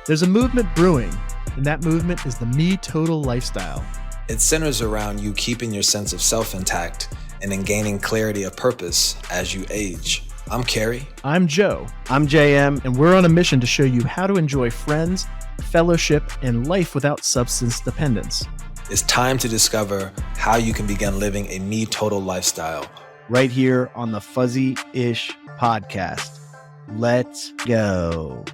There's a movement brewing, and that movement is the MeTotal lifestyle. It centers around you keeping your sense of self intact and in gaining clarity of purpose as you age. I'm Carrie. I'm Joe. I'm JM. And we're on a mission to show you how to enjoy friends, fellowship, and life without substance dependence. It's time to discover how you can begin living a MeTotal lifestyle. Right here on the FUZZEE'ish podcast. Let's go.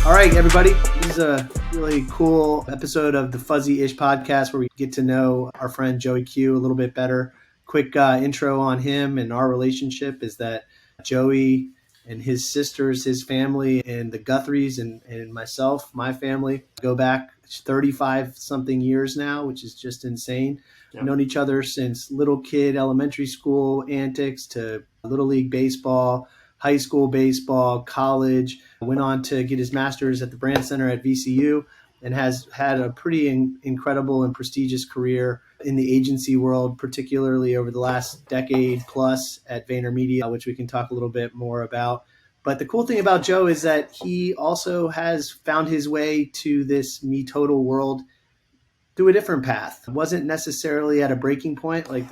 All right, everybody. This is a really cool episode of the FUZZEE'ish podcast where we get to know our friend Joey Q a little bit better. Quick intro on him and our relationship is that Joey and his sisters, his family, and the Guthries and myself, my family, go back 35-something years now, which is just insane. Yep. Known each other since little kid, elementary school antics to Little League baseball, high school baseball, college, went on to get his master's at the Brand Center at VCU, and has had a pretty incredible and prestigious career in the agency world, particularly over the last decade plus at VaynerMedia, which we can talk a little bit more about. But the cool thing about Joe is that he also has found his way to this MeTotal world through a different path. Wasn't necessarily at a breaking point like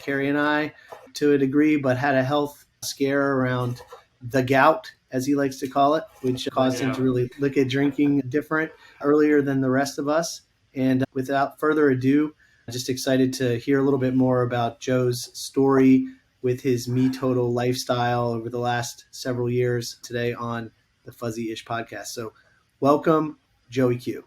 Carrie and I to a degree, but had a health scare around the gout, as he likes to call it, which caused him to really look at drinking different earlier than the rest of us. And without further ado, just excited to hear a little bit more about Joe's story with his MeTotal lifestyle over the last several years today on the FUZZEE'ish podcast. So welcome, Joey Q.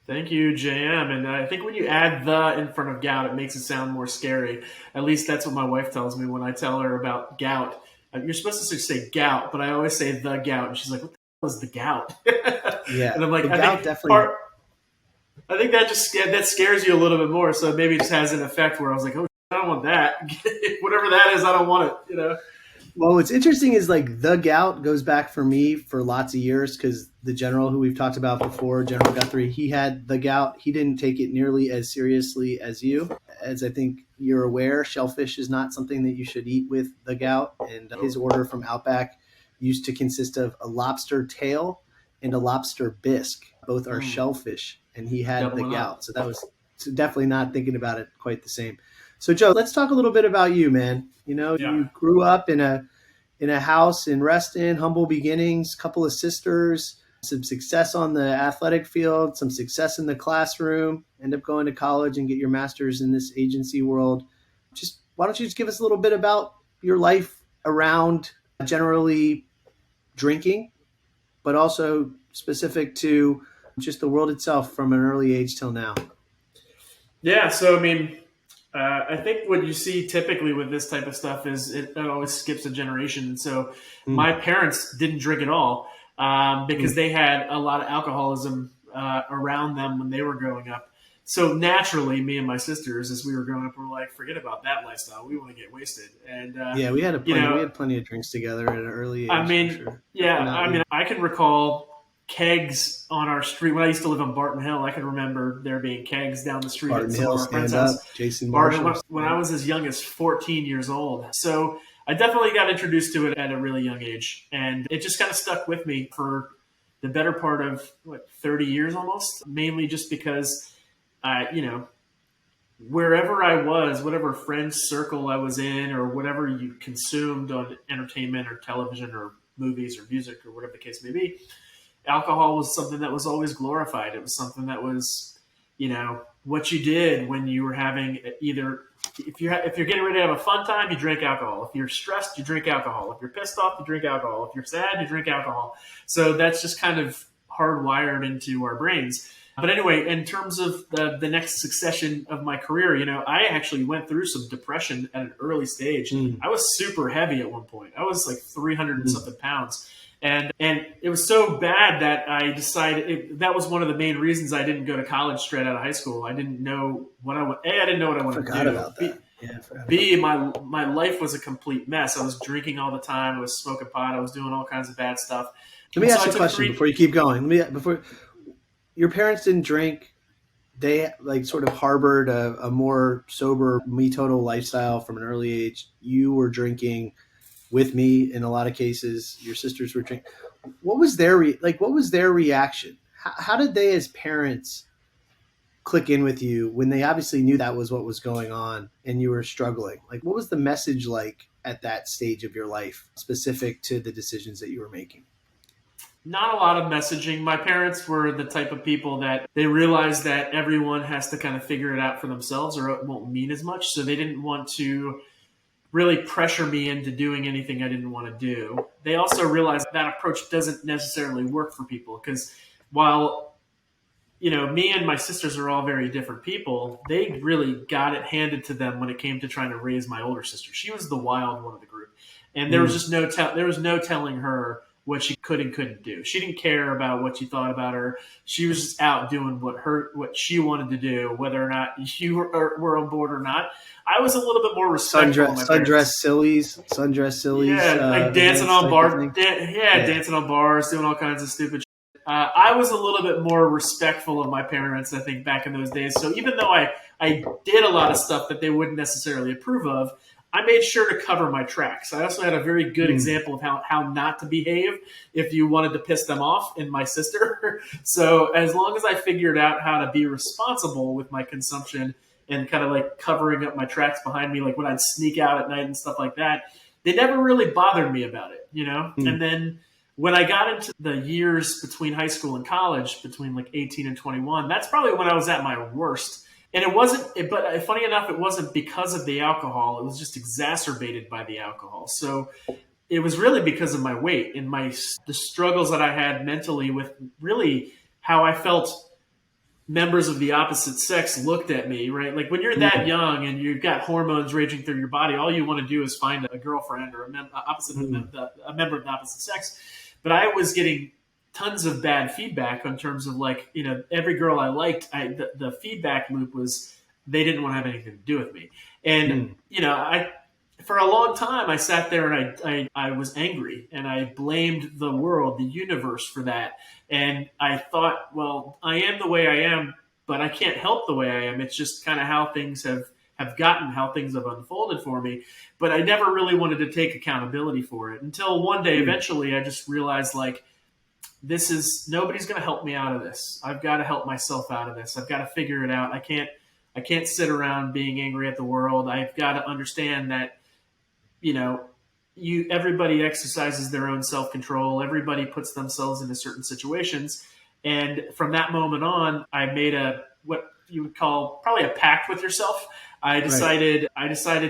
Thank you, JM. And I think when you add the in front of gout, it makes it sound more scary. At least that's what my wife tells me when I tell her about gout. You're supposed to say gout, but I always say the gout. And she's like, what the hell is the gout? Yeah. And I'm like, I think that scares you a little bit more. So maybe it just has an effect where I was like, oh, I don't want that. Whatever that is, I don't want it, Well, what's interesting is like the gout goes back for me for lots of years because the general who we've talked about before, General Guthrie, he had the gout. He didn't take it nearly as seriously as you. As I think you're aware, shellfish is not something that you should eat with the gout. And his order from Outback used to consist of a lobster tail and a lobster bisque. Both are shellfish, and he had the gout. So that was definitely not thinking about it quite the same. So, Joe, let's talk a little bit about you, man. You grew up in a house in Reston, humble beginnings, couple of sisters, some success on the athletic field, some success in the classroom, end up going to college and get your master's in this agency world. Just why don't you just give us a little bit about your life around generally drinking, but also specific to just the world itself from an early age till now. Yeah. So, I think what you see typically with this type of stuff is it always skips a generation. And so my parents didn't drink at all because they had a lot of alcoholism around them when they were growing up. So naturally, me and my sisters, as we were growing up, we were like, forget about that lifestyle. We want to get wasted. And we had plenty of drinks together at an early age. I can recall kegs on our street. When I used to live on Barton Hill, I can remember there being kegs down the street. Barton at Hill, stand up, Jason Marshall. When I was as young as 14 years old. So I definitely got introduced to it at a really young age. And it just kind of stuck with me for the better part of, 30 years almost. Mainly just because, wherever I was, whatever friend circle I was in or whatever you consumed on entertainment or television or movies or music or whatever the case may be, alcohol was something that was always glorified. It was something that was, what you did when you were having either, if you're getting ready to have a fun time, you drink alcohol. If you're stressed, you drink alcohol. If you're pissed off, you drink alcohol. If you're sad, you drink alcohol. So that's just kind of hardwired into our brains. But anyway, in terms of the next succession of my career, I actually went through some depression at an early stage. I was super heavy at one point. I was like 300 and something pounds. And it was so bad that I decided that was one of the main reasons I didn't go to college straight out of high school. I didn't know what I didn't know what I wanted to do. About that. B, my life was a complete mess. I was drinking all the time. I was smoking pot. I was doing all kinds of bad stuff. Let me ask you a question before you keep going. Before your parents didn't drink, they sort of harbored a more sober MeTotal lifestyle from an early age. You were drinking with me in a lot of cases. Your sisters were drinking. What was their reaction? How did they, as parents, click in with you when they obviously knew that was what was going on and you were struggling? Like, what was the message like at that stage of your life, specific to the decisions that you were making? Not a lot of messaging. My parents were the type of people that they realized that everyone has to kind of figure it out for themselves or it won't mean as much. So they didn't want to really pressure me into doing anything I didn't want to do. They also realized that approach doesn't necessarily work for people because while me and my sisters are all very different people, they really got it handed to them when it came to trying to raise my older sister. She was the wild one of the group. And there was just there was no telling her what she could and couldn't do. She didn't care about what you thought about her. She was just out doing what she wanted to do, whether or not you were on board or not. I was a little bit more respectful. Sundress sillies. Yeah, like dancing on bars. Dancing on bars, doing all kinds of stupid shit. I was a little bit more respectful of my parents, I think, back in those days. So even though I did a lot of stuff that they wouldn't necessarily approve of, I made sure to cover my tracks. I also had a very good example of how not to behave if you wanted to piss them off in my sister. So as long as I figured out how to be responsible with my consumption and kind of like covering up my tracks behind me, like when I'd sneak out at night and stuff like that, they never really bothered me about it, And then when I got into the years between high school and college, between like 18 and 21, that's probably when I was at my worst. And but funny enough, it wasn't because of the alcohol. It was just exacerbated by the alcohol. So it was really because of my weight and the struggles that I had mentally with really how I felt members of the opposite sex looked at me, right? Like when you're that young and you've got hormones raging through your body, all you want to do is find a girlfriend or a member of the opposite sex. But I was getting tons of bad feedback in terms of like, every girl I liked, the feedback loop was they didn't want to have anything to do with me. And, for a long time, I sat there and I was angry and I blamed the world, the universe for that. And I thought, well, I am the way I am, but I can't help the way I am. It's just kind of how things have gotten, how things have unfolded for me. But I never really wanted to take accountability for it until one day, eventually, I just realized like, nobody's going to help me out of this. I've got to help myself out of this. I've got to figure it out. I can't sit around being angry at the world. I've got to understand that, everybody exercises their own self-control. Everybody puts themselves into certain situations. And from that moment on, I made what you would call probably a pact with yourself. I decided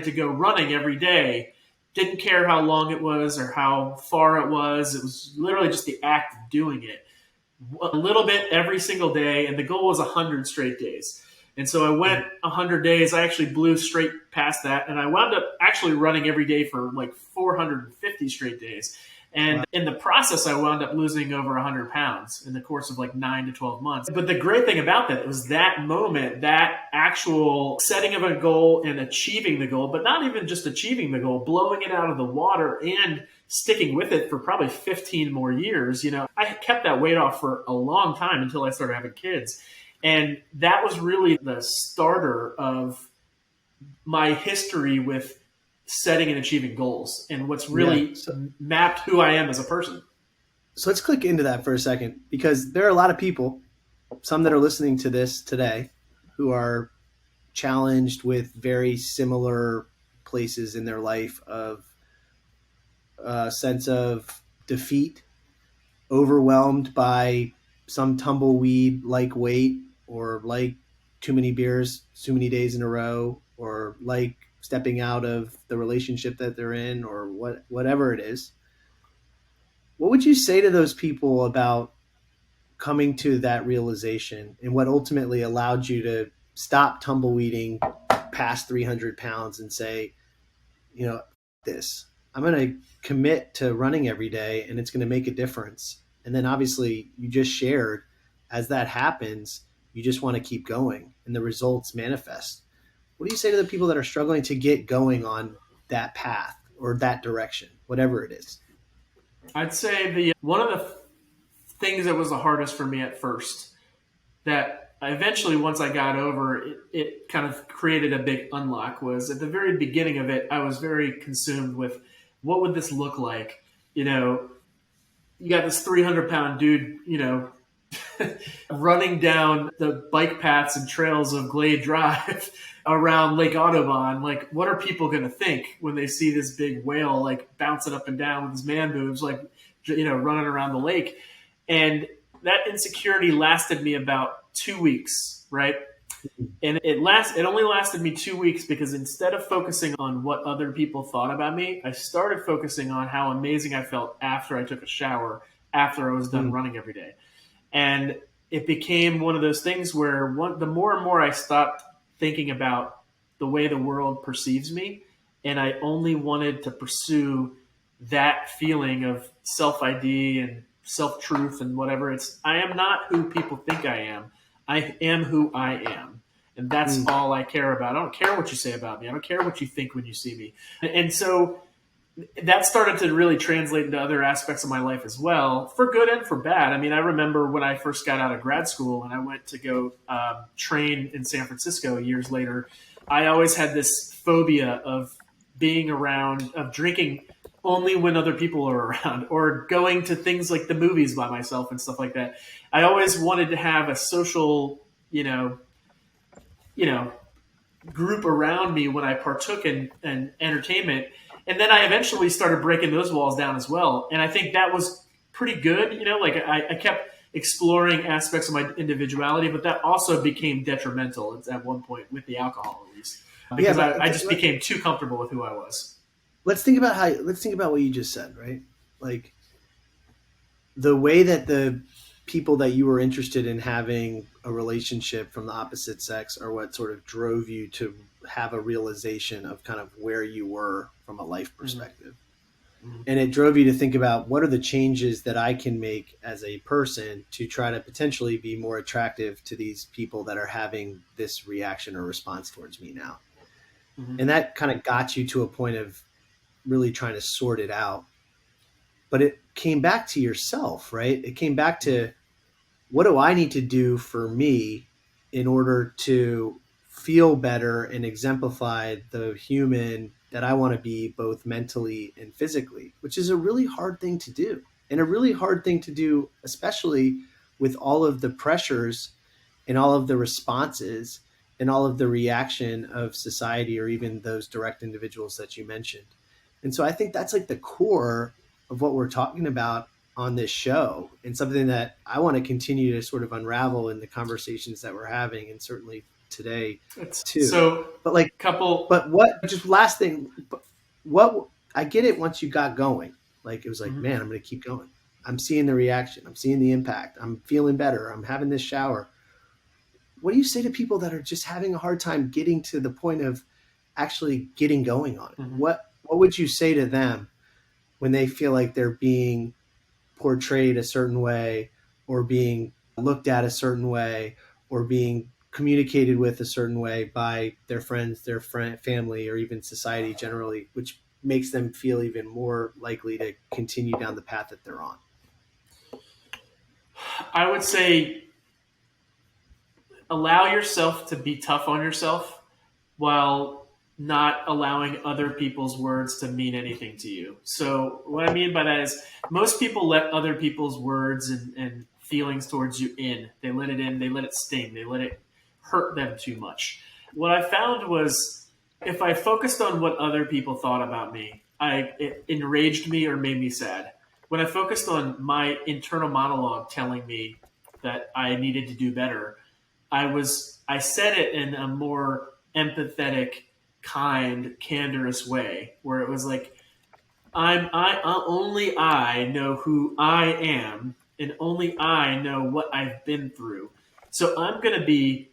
to go running every day. Didn't care how long it was or how far it was. It was literally just the act of doing it. A little bit every single day, and the goal was 100 straight days. And so I went 100 days. I actually blew straight past that, and I wound up actually running every day for like 450 straight days. And in the process, I wound up losing over 100 pounds in the course of like 9 to 12 months. But the great thing about that was that moment, that actual setting of a goal and achieving the goal, but not even just achieving the goal, blowing it out of the water and sticking with it for probably 15 more years. I kept that weight off for a long time until I started having kids. And that was really the starter of my history with setting and achieving goals and what's really mapped who I am as a person. So let's click into that for a second, because there are a lot of people, some that are listening to this today, who are challenged with very similar places in their life of a sense of defeat, overwhelmed by some tumbleweed like weight, or like too many beers, too many days in a row, or like stepping out of the relationship that they're in, or whatever it is. What would you say to those people about coming to that realization and what ultimately allowed you to stop tumbleweeding past 300 pounds and say, I'm going to commit to running every day and it's going to make a difference. And then obviously you just shared, as that happens, you just want to keep going and the results manifest. What do you say to the people that are struggling to get going on that path or that direction, whatever it is? I'd say one of the things that was the hardest for me at first, that eventually once I got over, it kind of created a big unlock, was at the very beginning of it, I was very consumed with what would this look like? You know, you got this 300-pound dude, you know, running down the bike paths and trails of Glade Drive around Lake Audubon. Like, what are people going to think when they see this big whale, like, bouncing up and down with his man boobs, like, you know, running around the lake? And that insecurity lasted me about 2 weeks, right? And it only lasted me 2 weeks because instead of focusing on what other people thought about me, I started focusing on how amazing I felt after I took a shower, after I was done running every day. And it became one of those things where the more and more I stopped thinking about the way the world perceives me, and I only wanted to pursue that feeling of self-ID and self-truth and whatever. I am not who people think I am. I am who I am. And that's all I care about. I don't care what you say about me. I don't care what you think when you see me. And so that started to really translate into other aspects of my life as well, for good and for bad. I mean, I remember when I first got out of grad school and I went to go train in San Francisco years later, I always had this phobia of being around, of drinking only when other people are around, or going to things like the movies by myself and stuff like that. I always wanted to have a social, you know, group around me when I partook in entertainment. And then I eventually started breaking those walls down as well. And I think that was pretty good. You know, like I kept exploring aspects of my individuality, but that also became detrimental at one point with the alcohol, at least, because I just became too comfortable with who I was. Let's think about what you just said, right? Like the way that the people that you were interested in having a relationship from the opposite sex are what sort of drove you to have a realization of kind of where you were from a life perspective. Mm-hmm. And it drove you to think about what are the changes that I can make as a person to try to potentially be more attractive to these people that are having this reaction or response towards me now. Mm-hmm. And that kind of got you to a point of really trying to sort it out. But it came back to yourself, right? It came back to, what do I need to do for me in order to feel better and exemplify the human that I want to be, both mentally and physically, which is a really hard thing to do. And a really hard thing to do, especially with all of the pressures and all of the responses and all of the reaction of society, or even those direct individuals that you mentioned. And so I think that's like the core of what we're talking about on this show, and something that I want to continue to sort of unravel in the conversations that we're having, and certainly today too. So, but like last thing, what I get it once you got going, like it was like, man, I'm going to keep going. I'm seeing the reaction. I'm seeing the impact. I'm feeling better. I'm having this shower. What do you say to people that are just having a hard time getting to the point of actually getting going on it? Mm-hmm. What would you say to them when they feel like they're being portrayed a certain way, or being looked at a certain way, or being communicated with a certain way by their friends, their family, or even society generally, which makes them feel even more likely to continue down the path that they're on? I would say allow yourself to be tough on yourself while not allowing other people's words to mean anything to you. So what I mean by that is most people let other people's words and feelings towards you in. They let it in, they let it sting, they let it hurt them too much. What I found was if I focused on what other people thought about me, it enraged me or made me sad. When I focused on my internal monologue telling me that I needed to do better, I said it in a more empathetic, kind, candorous way, where it was like, only I know who I am, and only I know what I've been through. So I'm going to be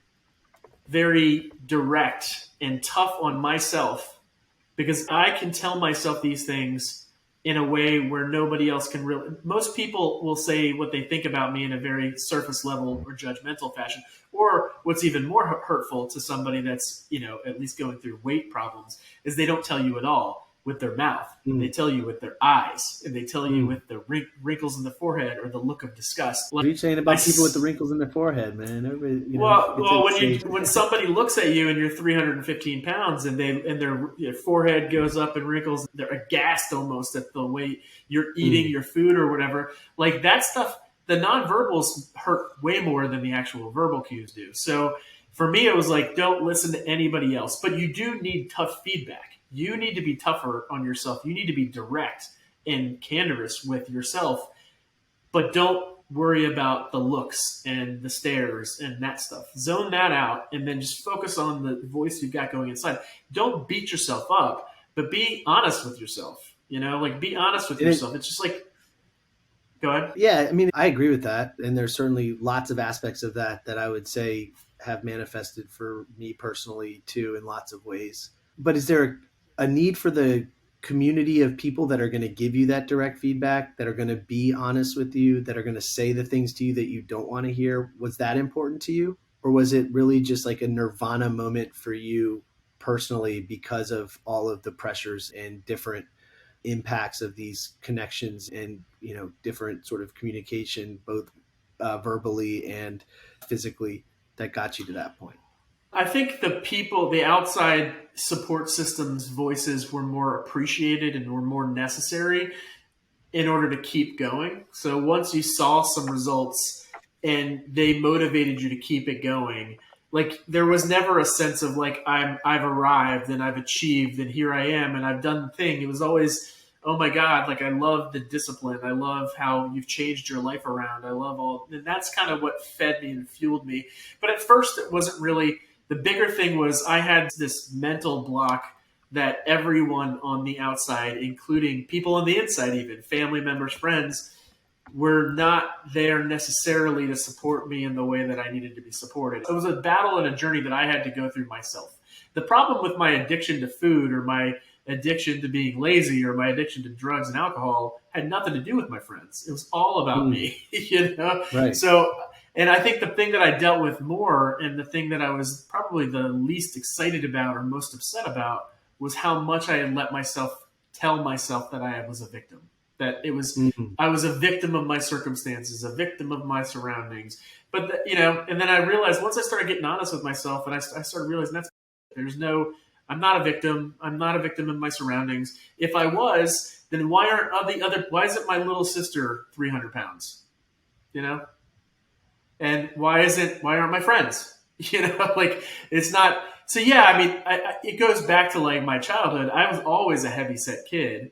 very direct and tough on myself, because I can tell myself these things in a way where nobody else can really. Most people will say what they think about me in a very surface level or judgmental fashion, or what's even more hurtful to somebody that's, at least going through weight problems, is they don't tell you at all. with their mouth, and Mm. they tell you with their eyes, and they tell you with the wrinkles in the forehead or the look of disgust. What are you saying about people with the wrinkles in their forehead, man? Everybody, Well, when somebody looks at you and you're 315 pounds and their forehead goes up in wrinkles, they're aghast almost at the way you're eating your food or whatever. Like that stuff, the nonverbals hurt way more than the actual verbal cues do. So for me, it was like, don't listen to anybody else. But you do need tough feedback. You need to be tougher on yourself. You need to be direct and candorous with yourself, but don't worry about the looks and the stares and that stuff. Zone that out and then just focus on the voice you've got going inside. Don't beat yourself up, but be honest with yourself. Like be honest with yourself. It's just like, go ahead. Yeah, I mean, I agree with that. And there's certainly lots of aspects of that I would say have manifested for me personally too in lots of ways. But is there a need for the community of people that are going to give you that direct feedback, that are going to be honest with you, that are going to say the things to you that you don't want to hear? Was that important to you? Or was it really just like a nirvana moment for you personally because of all of the pressures and different impacts of these connections and, different sort of communication, both verbally and physically, that got you to that point? I think the outside support system's voices were more appreciated and were more necessary in order to keep going. So once you saw some results and they motivated you to keep it going, like there was never a sense of like, I've arrived and I've achieved and here I am and I've done the thing. It was always, oh my God, like I love the discipline. I love how you've changed your life around. I love and that's kind of what fed me and fueled me. But at first it wasn't really. The bigger thing was I had this mental block that everyone on the outside, including people on the inside, even family members, friends, were not there necessarily to support me in the way that I needed to be supported. It was a battle and a journey that I had to go through myself. The problem with my addiction to food or my addiction to being lazy or my addiction to drugs and alcohol had nothing to do with my friends. It was all about me, Right. So, and I think the thing that I dealt with more and the thing that I was probably the least excited about or most upset about was how much I had let myself tell myself that I was a victim. That it was, I was a victim of my circumstances, a victim of my surroundings. But, and then I realized once I started getting honest with myself and I started realizing I'm not a victim. I'm not a victim of my surroundings. If I was, then why isn't my little sister 300 pounds? And why aren't my friends? Like it's not. So yeah, I mean, it goes back to like my childhood. I was always a heavyset kid.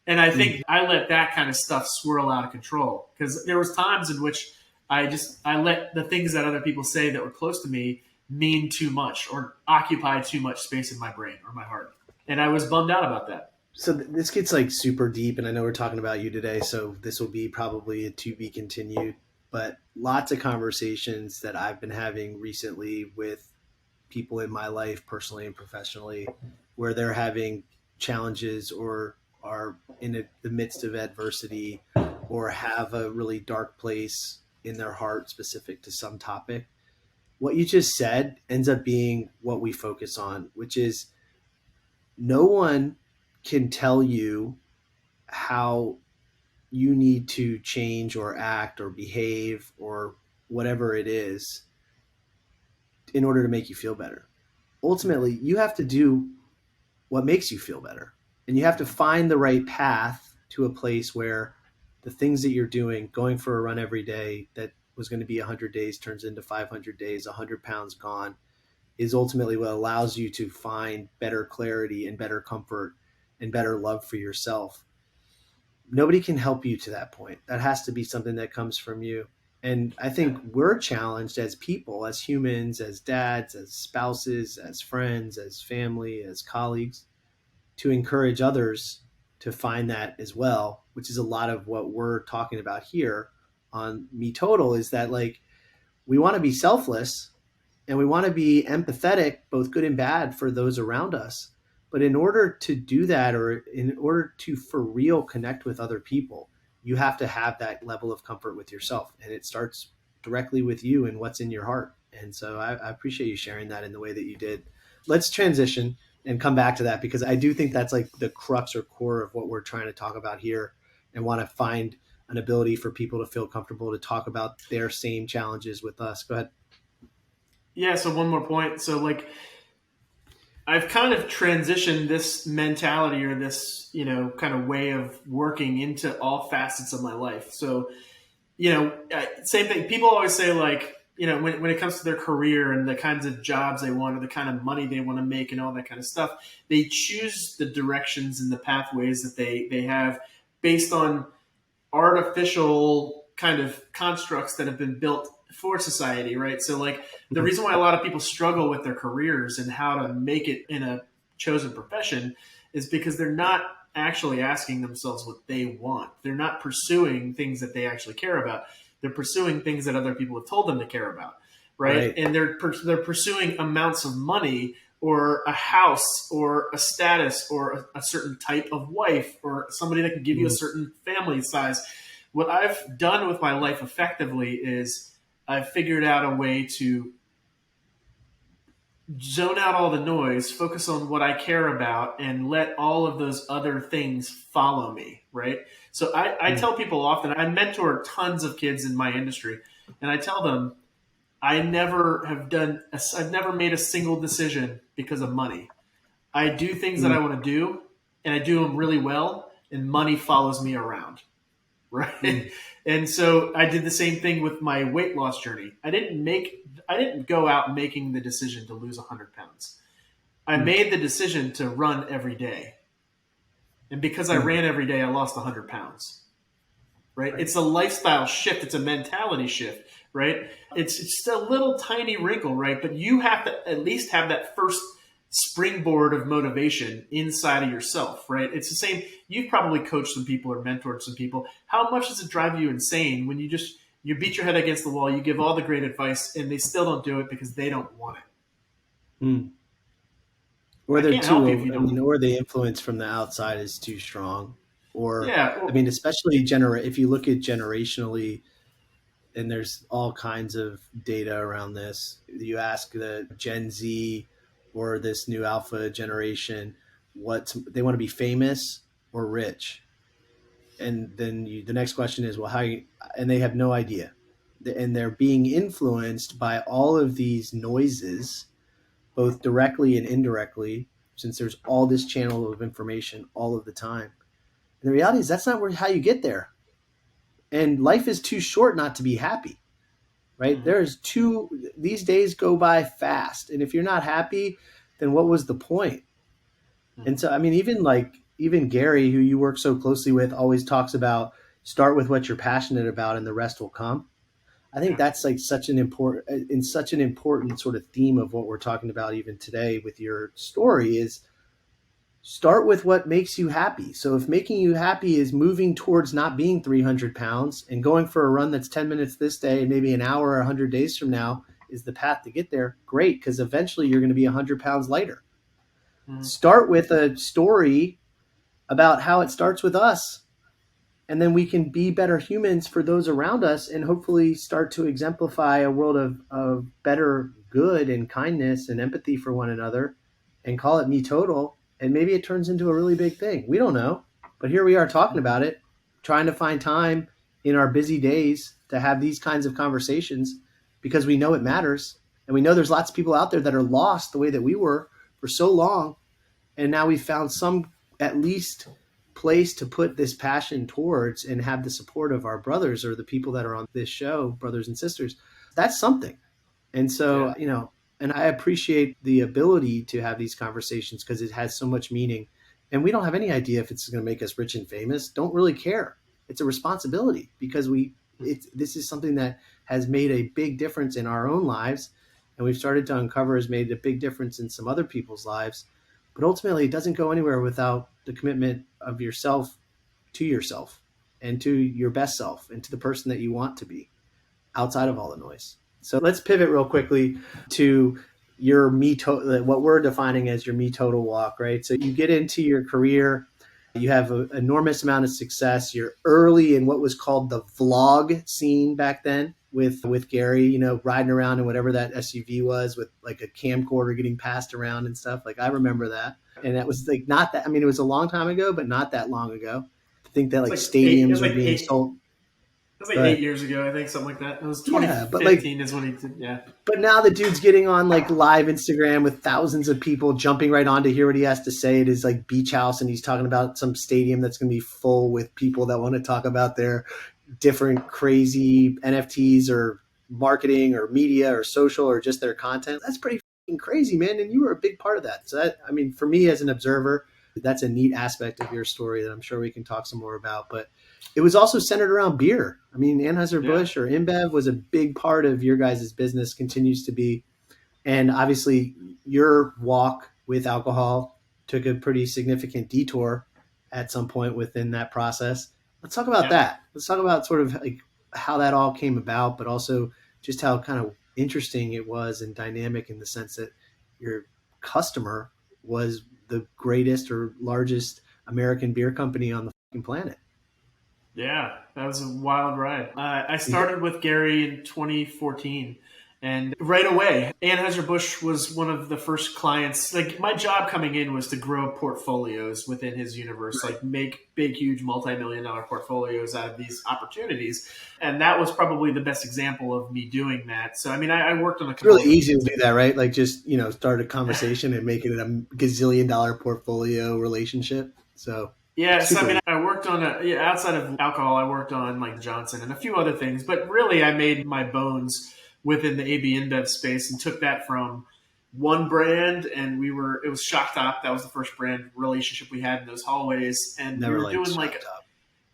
And I think I let that kind of stuff swirl out of control because there was times in which I let the things that other people say that were close to me mean too much or occupy too much space in my brain or my heart. And I was bummed out about that. So this gets like super deep, and I know we're talking about you today, so this will be probably a to be continued, but lots of conversations that I've been having recently with people in my life, personally and professionally, where they're having challenges or are in the midst of adversity or have a really dark place in their heart specific to some topic. What you just said ends up being what we focus on, which is no one can tell you how you need to change or act or behave or whatever it is in order to make you feel better. Ultimately, you have to do what makes you feel better. And you have to find the right path to a place where the things that you're doing, going for a run every day that was going to be 100 days turns into 500 days, 100 pounds gone, is ultimately what allows you to find better clarity and better comfort and better love for yourself. Nobody can help you to that point. That has to be something that comes from you. And I think we're challenged as people, as humans, as dads, as spouses, as friends, as family, as colleagues, to encourage others to find that as well, which is a lot of what we're talking about here on MeTotal, is that like we want to be selfless and we want to be empathetic, both good and bad, for those around us. But in order to do that, or in order to for real connect with other people, you have to have that level of comfort with yourself. And it starts directly with you and what's in your heart. And so I appreciate you sharing that in the way that you did. Let's transition. and come back to that, because I do think that's like the crux or core of what we're trying to talk about here, and want to find an ability for people to feel comfortable to talk about their same challenges with us. Go ahead. Yeah. So one more point. So like, I've kind of transitioned this mentality or this, kind of way of working into all facets of my life. So, same thing. People always say like, when it comes to their career and the kinds of jobs they want or the kind of money they want to make and all that kind of stuff, they choose the directions and the pathways that they have based on artificial kind of constructs that have been built for society, right? So like the reason why a lot of people struggle with their careers and how to make it in a chosen profession is because they're not actually asking themselves what they want. They're not pursuing things that they actually care about. They're pursuing things that other people have told them to care about, right? And they're pursuing amounts of money or a house or a status or a certain type of wife or somebody that can give you a certain family size. What I've done with my life effectively is I've figured out a way to zone out all the noise, focus on what I care about, and let all of those other things follow me, right? So I tell people often, I mentor tons of kids in my industry, and I tell them, I've never made a single decision because of money. I do things that I want to do, and I do them really well, and money follows me around, right? And so I did the same thing with my weight loss journey. I didn't go out making the decision to lose 100 pounds. I made the decision to run every day. And because I ran every day, I lost 100 pounds, right? It's a lifestyle shift. It's a mentality shift, right? It's just a little tiny wrinkle, right? But you have to at least have that first springboard of motivation inside of yourself, right? It's the same. You've probably coached some people or mentored some people. How much does it drive you insane when you beat your head against the wall, you give all the great advice, and they still don't do it because they don't want it? Or they're or the influence from the outside is too strong. Especially if you look at generationally, and there's all kinds of data around this. You ask the Gen Z or this new alpha generation what they want to be, famous or rich. And then the next question is, well, and they have no idea. And they're being influenced by all of these noises, both directly and indirectly, since there's all this channel of information all of the time. And the reality is that's not how you get there. And life is too short not to be happy, right? These days go by fast. And if you're not happy, then what was the point? And so, even Gary, who you work so closely with, always talks about start with what you're passionate about and the rest will come. I think that's like such an important sort of theme of what we're talking about even today with your story is start with what makes you happy. So if making you happy is moving towards not being 300 pounds and going for a run that's 10 minutes this day and maybe an hour or 100 days from now is the path to get there, great, because eventually you're going to be 100 pounds lighter. Start with a story about how it starts with us, and then we can be better humans for those around us and hopefully start to exemplify a world of better good and kindness and empathy for one another and call it MeTotal. And maybe it turns into a really big thing. We don't know, but here we are talking about it, trying to find time in our busy days to have these kinds of conversations because we know it matters. And we know there's lots of people out there that are lost the way that we were for so long. And now we've found some at least place to put this passion towards and have the support of our brothers or the people that are on this show, brothers and sisters. That's something. And so, and I appreciate the ability to have these conversations because it has so much meaning. And we don't have any idea if it's going to make us rich and famous. Don't really care. It's a responsibility because this is something that has made a big difference in our own lives. And we've started to uncover has made a big difference in some other people's lives. But ultimately, it doesn't go anywhere without the commitment of yourself and to your best self and to the person that you want to be outside of all the noise. So let's pivot real quickly to your MeTotal, what we're defining as your MeTotal walk, right? So you get into your career, you have an enormous amount of success. You're early in what was called the vlog scene back then. with Gary, you know, riding around in whatever that SUV was with like a camcorder getting passed around and stuff. Like I remember that. And that was like not that, I mean, it was a long time ago, but not that long ago. To think that like stadiums were being sold. It was like 8 years ago, I think, something like that. It was 2015 is when he did, yeah. But now the dude's getting on like live Instagram with thousands of people jumping right on to hear what he has to say at his like beach house, and he's talking about some stadium that's going to be full with people that want to talk about their different crazy NFTs or marketing or media or social or just their content. That's pretty crazy, man. And you were a big part of that. So that, I mean, for me as an observer, that's a neat aspect of your story that I'm sure we can talk some more about. But it was also centered around beer. I mean, Anheuser-Busch or InBev was a big part of your guys' business, continues to be. And obviously your walk with alcohol took a pretty significant detour at some point within that process. Let's talk about that. Let's talk about sort of like how that all came about, but also just how kind of interesting it was and dynamic in the sense that your customer was the greatest or largest American beer company on the fucking planet. Yeah, that was a wild ride. I started with Gary in 2014, and right away, Anheuser-Busch was one of the first clients. Like, my job coming in was to grow portfolios within his universe, like make big, huge, multi-million-dollar portfolios out of these opportunities. And that was probably the best example of me doing that. So, I mean, I worked on a couple. It's really easy to do that, right? Like, just, you know, start a conversation and make it a gazillion-dollar portfolio relationship. So. Yeah, so I mean, I worked on outside of alcohol, I worked on like Johnson and a few other things, but really I made my bones within the AB InBev space and took that from one brand, and it was Shock Top. That was the first brand relationship we had in those hallways, and we were doing like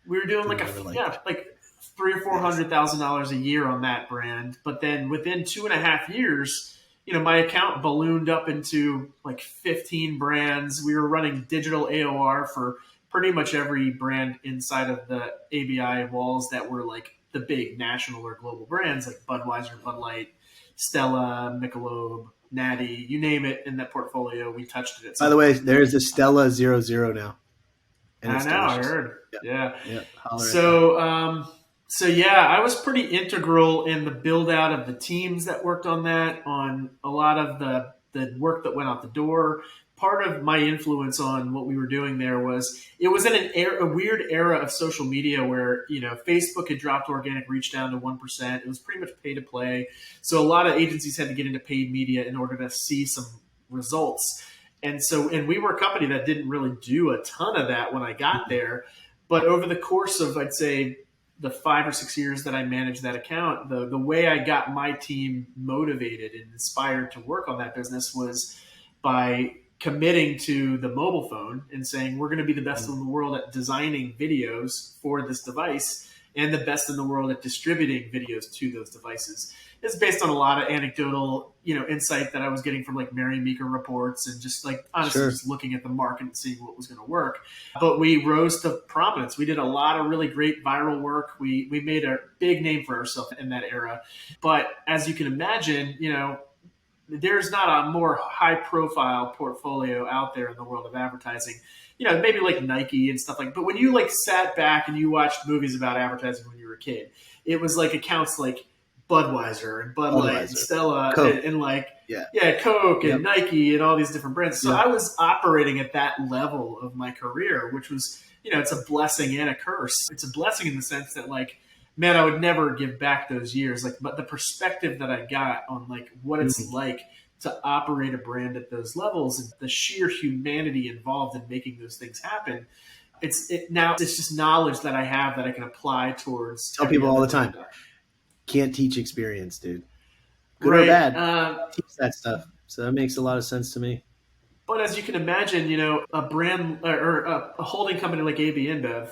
$300,000 or $400,000 a year on that brand. But then within 2.5 years, you know, my account ballooned up into like 15 brands. We were running digital AOR for pretty much every brand inside of the ABI walls that were like the big national or global brands like Budweiser, Bud Light, Stella, Michelob, Natty, you name it in that portfolio, we touched it. By the way, there's a Stella 00 now. And I know, I heard. Yeah. So, I was pretty integral in the build out of the teams that worked on that, on a lot of the work that went out the door. Part of my influence on what we were doing there was it was in a weird era of social media where, you know, Facebook had dropped organic reach down to 1%. It was pretty much pay to play. So a lot of agencies had to get into paid media in order to see some results. And we were a company that didn't really do a ton of that when I got there. But over the course of, I'd say, the 5 or 6 years that I managed that account, the way I got my team motivated and inspired to work on that business was by committing to the mobile phone and saying, we're going to be the best in the world at designing videos for this device and the best in the world at distributing videos to those devices. It's based on a lot of anecdotal, you know, insight that I was getting from like Mary Meeker reports and just like honestly just looking at the market and seeing what was going to work. But we rose to prominence. We did a lot of really great viral work. We made a big name for ourselves in that era. But as you can imagine, you know, there's not a more high-profile portfolio out there in the world of advertising. You know, maybe like Nike and stuff like. But when you like sat back and you watched movies about advertising when you were a kid, it was like accounts like Budweiser and Bud Light and Stella and like Coke and Nike and all these different brands. So I was operating at that level of my career, which was, you know, it's a blessing and a curse. It's a blessing in the sense that like, man, I would never give back those years. Like, but the perspective that I got on like what it's like to operate a brand at those levels and the sheer humanity involved in making those things happen. It's just knowledge that I have that I can apply towards. Tell people all the time, can't teach experience, dude. Good or bad, teach that stuff. So that makes a lot of sense to me. But as you can imagine, you know, a brand or a holding company like AB InBev,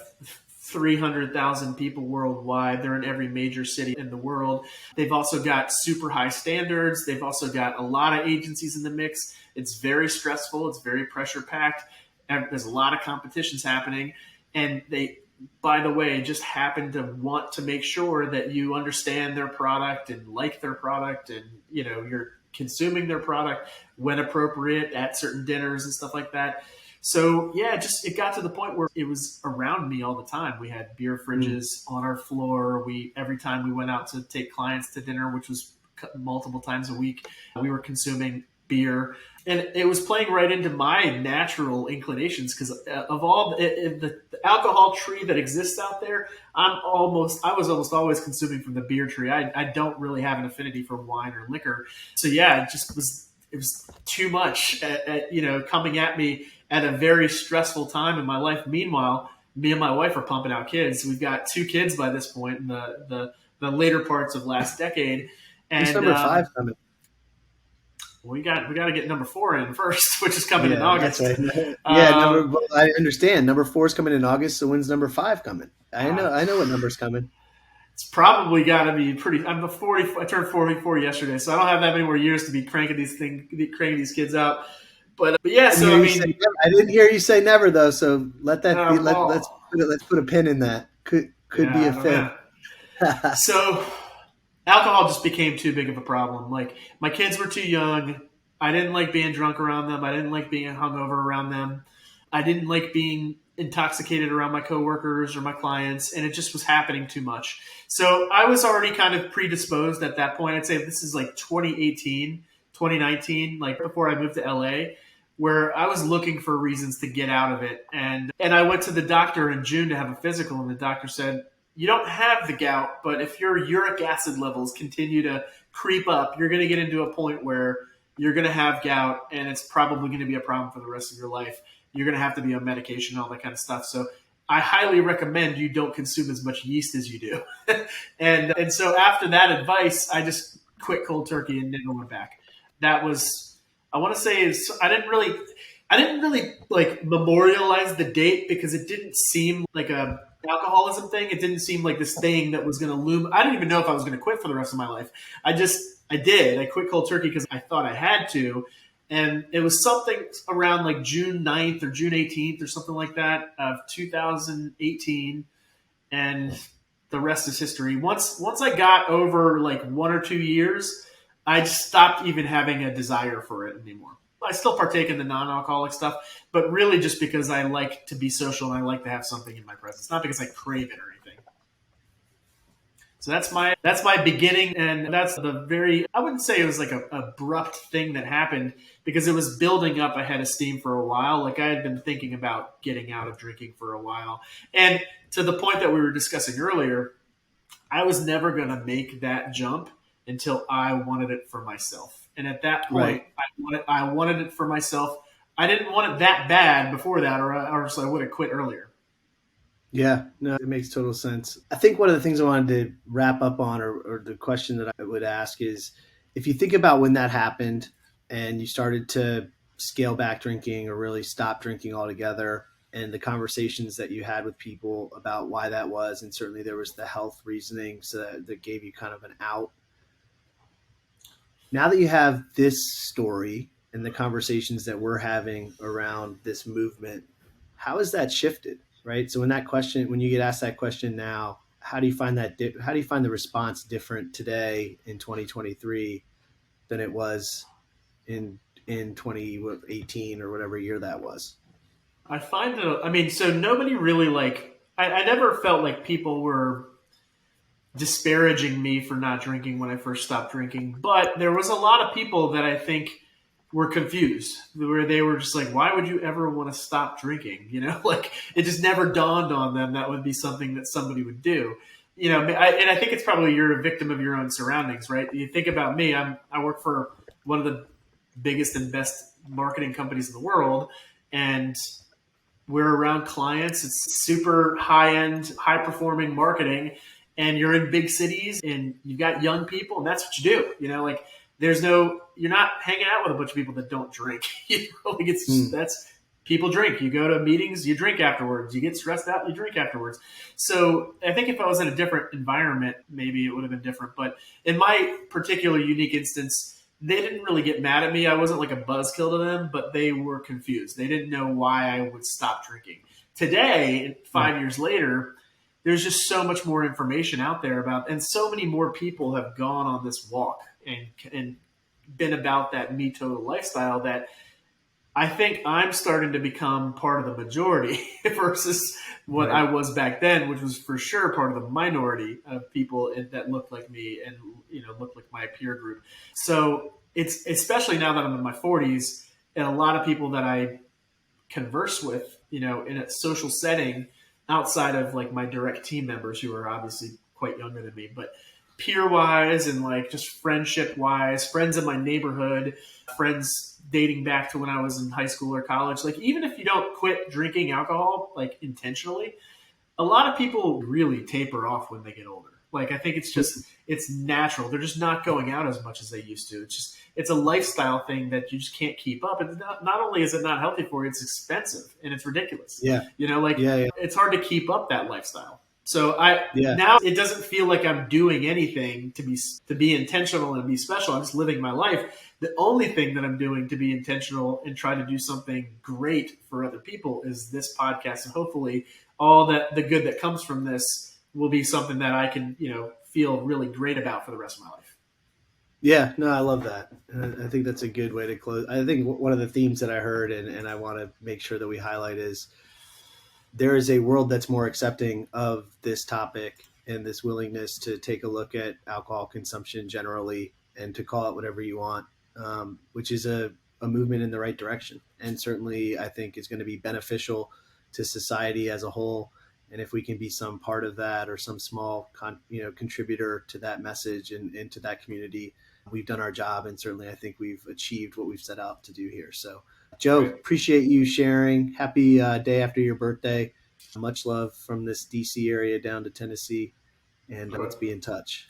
300,000 people worldwide. They're in every major city in the world. They've also got super high standards. They've also got a lot of agencies in the mix. It's very stressful. It's very pressure packed. There's a lot of competitions happening. And they, by the way, just happen to want to make sure that you understand their product and like their product and, you know, you're consuming their product when appropriate at certain dinners and stuff like that. So yeah, it got to the point where it was around me all the time. We had beer fridges on our floor. Every time we went out to take clients to dinner, which was multiple times a week, we were consuming beer, and it was playing right into my natural inclinations because of all the alcohol tree that exists out there. I was almost always consuming from the beer tree. I don't really have an affinity for wine or liquor, so yeah, it was too much, coming at me at a very stressful time in my life. Meanwhile, me and my wife are pumping out kids. We've got 2 kids by this point in the later parts of last decade. And When's number 5 coming? We got to get number 4 in first, which is coming in August. That's right. I understand. Number 4 is coming in August. So when's number 5 coming? I know what number's coming. It's probably got to be pretty. I turned 44 yesterday, so I don't have that many more years to be cranking these kids out. But yeah, so I didn't hear you say never though. So let that be. Let's put a pin in that. Could be a fit. So alcohol just became too big of a problem. Like, my kids were too young. I didn't like being drunk around them. I didn't like being hungover around them. I didn't like being intoxicated around my coworkers or my clients, and it just was happening too much. So I was already kind of predisposed at that point. I'd say this is like 2018, 2019, like before I moved to LA, where I was looking for reasons to get out of it. And I went to the doctor in June to have a physical, and the doctor said, you don't have the gout, but if your uric acid levels continue to creep up, you're going to get into a point where you're going to have gout, and it's probably going to be a problem for the rest of your life. You're going to have to be on medication, all that kind of stuff. So I highly recommend you don't consume as much yeast as you do. and so after that advice, I just quit cold turkey and never went back. That was, I want to say, I didn't really like memorialize the date because it didn't seem like a alcoholism thing. It didn't seem like this thing that was going to loom. I didn't even know if I was going to quit for the rest of my life. I did. I quit cold turkey because I thought I had to. And it was something around like June 9th or June 18th or something like that of 2018. And the rest is history. Once I got over like 1 or 2 years, I just stopped even having a desire for it anymore. I still partake in the non-alcoholic stuff, but really just because I like to be social and I like to have something in my presence, not because I crave it or anything. So that's my beginning, and that's I wouldn't say it was like a abrupt thing that happened because it was building up. I had a steam for a while. Like, I had been thinking about getting out of drinking for a while. And to the point that we were discussing earlier, I was never going to make that jump until I wanted it for myself. And at that point, right, I wanted it for myself. I didn't want it that bad before that, or else I would have quit earlier. Yeah, no, it makes total sense. I think one of the things I wanted to wrap up on, or the question that I would ask is, if you think about when that happened and you started to scale back drinking or really stop drinking altogether, and the conversations that you had with people about why that was, and certainly there was the health reasoning that gave you kind of an out. Now that you have this story and the conversations that we're having around this movement, how has that shifted, right? So when you get asked that question now, how do you find the response different today in 2023 than it was in 2018 or whatever year that was? I find so nobody really I never felt like people were disparaging me for not drinking when I first stopped drinking, but there was a lot of people that I think were confused, where they were just like, why would you ever want to stop drinking? Like, it just never dawned on them that would be something that somebody would do. And I think it's probably you're a victim of your own surroundings, right? You think about me, I work for one of the biggest and best marketing companies in the world, and we're around clients. It's super high-end, high-performing marketing, and you're in big cities and you've got young people, and that's what you do. You're not hanging out with a bunch of people that don't drink. That's people drink. You go to meetings, you drink afterwards. You get stressed out, you drink afterwards. So I think if I was in a different environment, maybe it would have been different. But in my particular unique instance, they didn't really get mad at me. I wasn't like a buzzkill to them, but they were confused. They didn't know why I would stop drinking. Today, 5 years later, there's just so much more information out there and so many more people have gone on this walk and been about that MeTotal lifestyle that I think I'm starting to become part of the majority versus what I was back then, which was for sure part of the minority of people that looked like me and, looked like my peer group. So it's especially now that I'm in my 40s, and a lot of people that I converse with, in a social setting outside of like my direct team members who are obviously quite younger than me, but peer wise and like just friendship wise, friends in my neighborhood, friends dating back to when I was in high school or college. Like, even if you don't quit drinking alcohol, like intentionally, a lot of people really taper off when they get older. Like, I think it's natural. They're just not going out as much as they used to. It's a lifestyle thing that you just can't keep up. And not only is it not healthy for you, it's expensive and it's ridiculous. Yeah. It's hard to keep up that lifestyle. So now it doesn't feel like I'm doing anything to be intentional and be special. I'm just living my life. The only thing that I'm doing to be intentional and try to do something great for other people is this podcast. And hopefully all the good that comes from this will be something that I can, feel really great about for the rest of my life. Yeah, no, I love that. And I think that's a good way to close. I think one of the themes that I heard and I want to make sure that we highlight is there is a world that's more accepting of this topic and this willingness to take a look at alcohol consumption generally and to call it whatever you want, which is a movement in the right direction. And certainly I think is going to be beneficial to society as a whole. And if we can be some part of that or some small contributor to that message and to that community, we've done our job. And certainly I think we've achieved what we've set out to do here. So Joe, appreciate you sharing. Happy day after your birthday. Much love from this DC area down to Tennessee. And let's be in touch.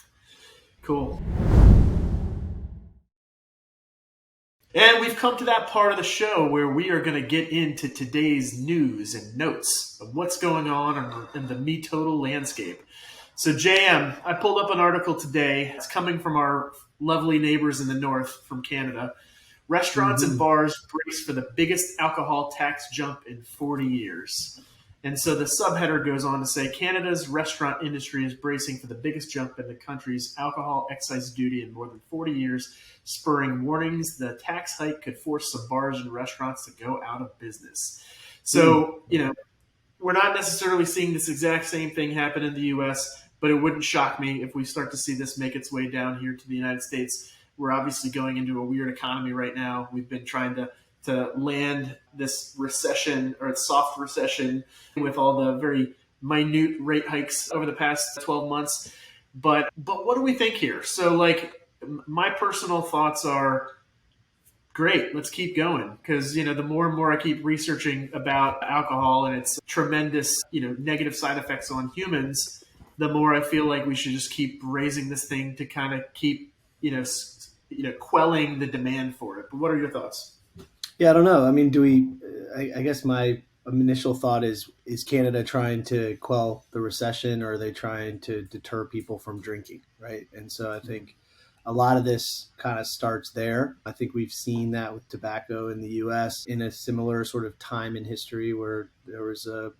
Cool. And we've come to that part of the show where we are going to get into today's news and notes of what's going on in the MeTotal landscape. So JM, I pulled up an article today. It's coming from our lovely neighbors in the north from Canada. Restaurants and bars brace for the biggest alcohol tax jump in 40 years. And so the subheader goes on to say, Canada's restaurant industry is bracing for the biggest jump in the country's alcohol excise duty in more than 40 years, spurring warnings the tax hike could force some bars and restaurants to go out of business. So, we're not necessarily seeing this exact same thing happen in the U.S., but it wouldn't shock me if we start to see this make its way down here to the United States. We're obviously going into a weird economy right now. We've been trying to land this recession or soft recession with all the very minute rate hikes over the past 12 months. But what do we think here? So my personal thoughts are great. Let's keep going. Because, the more and more I keep researching about alcohol and its tremendous, negative side effects on humans, the more I feel like we should just keep raising this thing to kind of keep, quelling the demand for it. But what are your thoughts? Yeah, I don't know. I mean, I guess my initial thought is Canada trying to quell the recession, or are they trying to deter people from drinking? Right. And so I think a lot of this kind of starts there. I think we've seen that with tobacco in the U.S. in a similar sort of time in history where there was a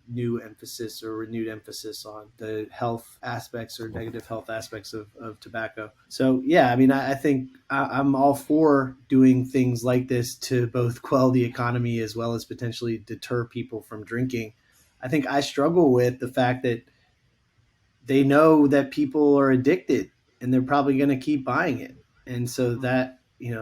new emphasis or renewed emphasis on the health aspects or negative health aspects of tobacco. So, yeah, I mean, I think I'm all for doing things like this to both quell the economy as well as potentially deter people from drinking. I think I struggle with the fact that they know that people are addicted and they're probably going to keep buying it. And so that,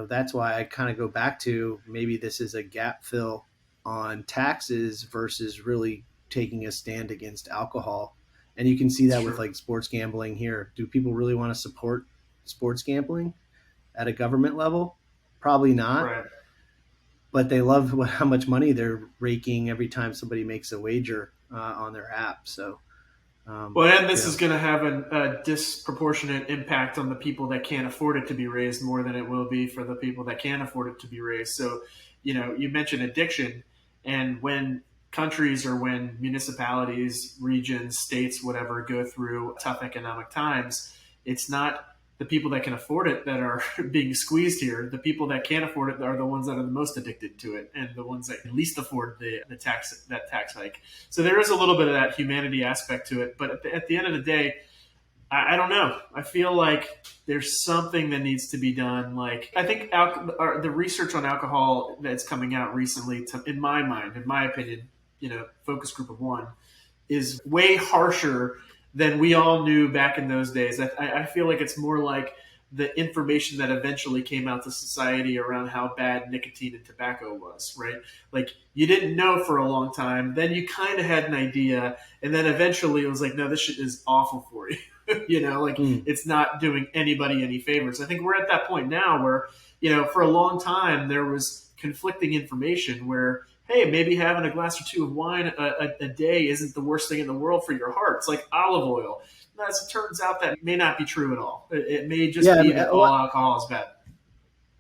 that's why I kind of go back to maybe this is a gap fill on taxes versus really taking a stand against alcohol. And you can see that with like sports gambling here. Do people really want to support sports gambling at a government level? Probably not. Right. But they love how much money they're raking every time somebody makes a wager on their app. So, this is going to have a disproportionate impact on the people that can't afford it to be raised more than it will be for the people that can afford it to be raised. So, you mentioned addiction, and when countries or when municipalities, regions, states, whatever, go through tough economic times, it's not the people that can afford it that are being squeezed here. The people that can't afford it are the ones that are the most addicted to it and the ones that can least afford the tax hike. So there is a little bit of that humanity aspect to it. But at the end of the day, I don't know. I feel like there's something that needs to be done. Like, I think the research on alcohol that's coming out recently, in my mind, in my opinion, focus group of one, is way harsher than we all knew back in those days. I feel like it's more like the information that eventually came out to society around how bad nicotine and tobacco was, right? Like, you didn't know for a long time, then you kind of had an idea, and then eventually it was like, no, this shit is awful for you. It's not doing anybody any favors. I think we're at that point now where, for a long time there was conflicting information where, hey, maybe having a glass or two of wine a day isn't the worst thing in the world for your heart. It's like olive oil. As it turns out, that may not be true at all. It may just be that all alcohol is bad.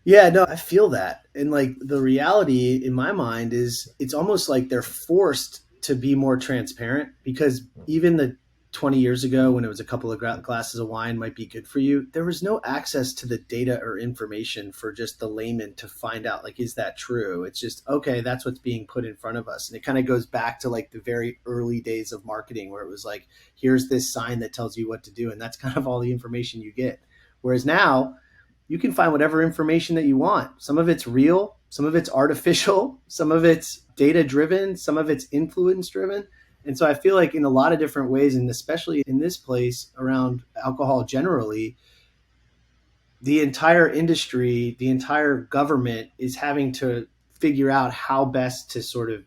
Yeah, no, I feel that. And like the reality in my mind is it's almost like they're forced to be more transparent, because even the 20 years ago when it was a couple of glasses of wine might be good for you, there was no access to the data or information for just the layman to find out, like, is that true? It's just, okay, that's what's being put in front of us. And it kind of goes back to like the very early days of marketing where it was like, here's this sign that tells you what to do. And that's kind of all the information you get. Whereas now you can find whatever information that you want. Some of it's real, some of it's artificial, some of it's data driven, some of it's influence driven. And so I feel like in a lot of different ways, and especially in this place around alcohol generally, the entire industry, the entire government is having to figure out how best to sort of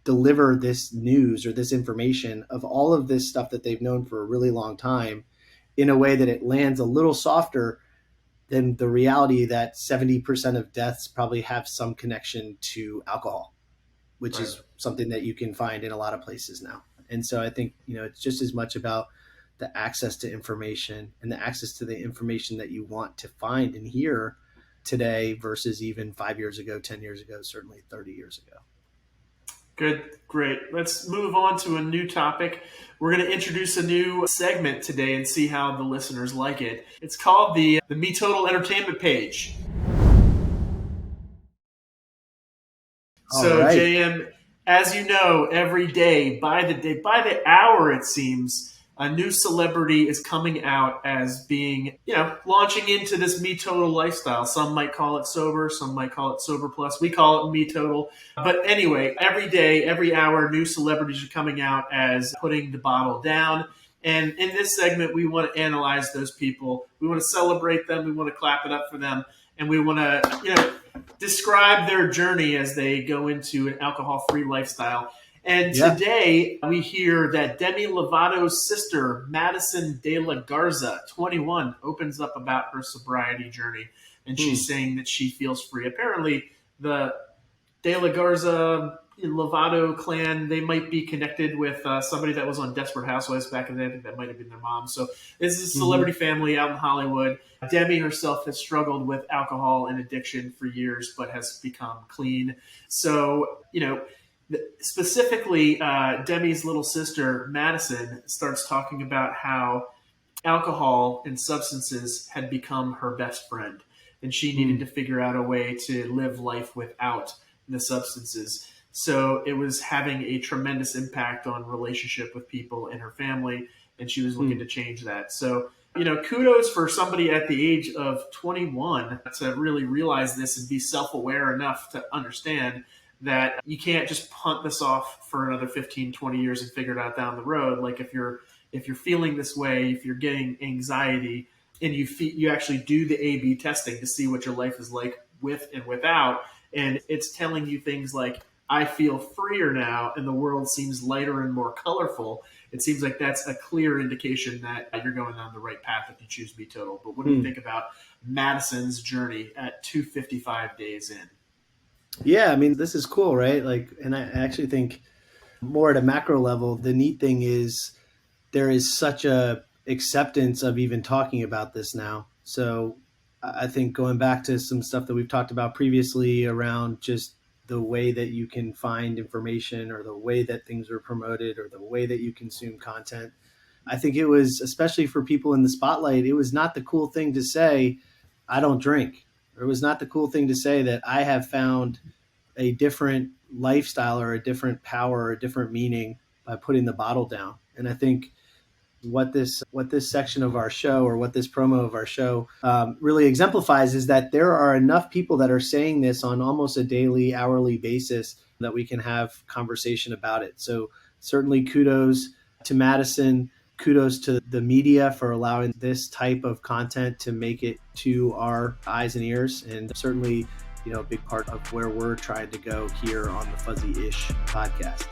deliver this news or this information of all of this stuff that they've known for a really long time in a way that it lands a little softer than the reality that 70% of deaths probably have some connection to alcohol, which is something that you can find in a lot of places now. And so I think, it's just as much about the access to information and the access to the information that you want to find and hear today versus even 5 years ago, 10 years ago, certainly 30 years ago. Good. Great. Let's move on to a new topic. We're going to introduce a new segment today and see how the listeners like it. It's called the MeTotal Entertainment Page. So, right. JM, as you know, every day, by the hour, it seems, a new celebrity is coming out as being, launching into this MeTotal lifestyle. Some might call it sober, some might call it sober plus. We call it MeTotal. But anyway, every day, every hour, new celebrities are coming out as putting the bottle down. And in this segment, we want to analyze those people. We want to celebrate them. We want to clap it up for them. And we want to, describe their journey as they go into an alcohol-free lifestyle. And today we hear that Demi Lovato's sister, Madison De La Garza, 21, opens up about her sobriety journey. And she's saying that she feels free. Apparently, the De La Garza Lovato clan, they might be connected with somebody that was on Desperate Housewives back in the day. I think that might have been their mom. So this is a celebrity family out in Hollywood. Demi herself has struggled with alcohol and addiction for years, but has become clean. So, specifically, Demi's little sister, Madison, starts talking about how alcohol and substances had become her best friend. And she needed to figure out a way to live life without the substances. So it was having a tremendous impact on relationship with people in her family, and she was looking to change that. So, kudos for somebody at the age of 21 to really realize this and be self-aware enough to understand that you can't just punt this off for another 15, 20 years and figure it out down the road. Like if you're feeling this way, if you're getting anxiety, and you actually do the A/B testing to see what your life is like with and without, and it's telling you things like, I feel freer now, and the world seems lighter and more colorful. It seems like that's a clear indication that you're going on the right path if you choose MeTotal. But what do you think about Madison's journey at 255 days in? Yeah, I mean, this is cool, right? Like, and I actually think more at a macro level, the neat thing is there is such a acceptance of even talking about this now. So I think going back to some stuff that we've talked about previously around just the way that you can find information or the way that things are promoted or the way that you consume content. I think it was, especially for people in the spotlight, it was not the cool thing to say, I don't drink. Or it was not the cool thing to say that I have found a different lifestyle or a different power or a different meaning by putting the bottle down. And I think what this section of our show, or what this promo of our show really exemplifies, is that there are enough people that are saying this on almost a daily, hourly basis that we can have conversation about it. So certainly kudos to Madison. Kudos to the media for allowing this type of content to make it to our eyes and ears, and certainly, a big part of where we're trying to go here on the FUZZEE'ish podcast.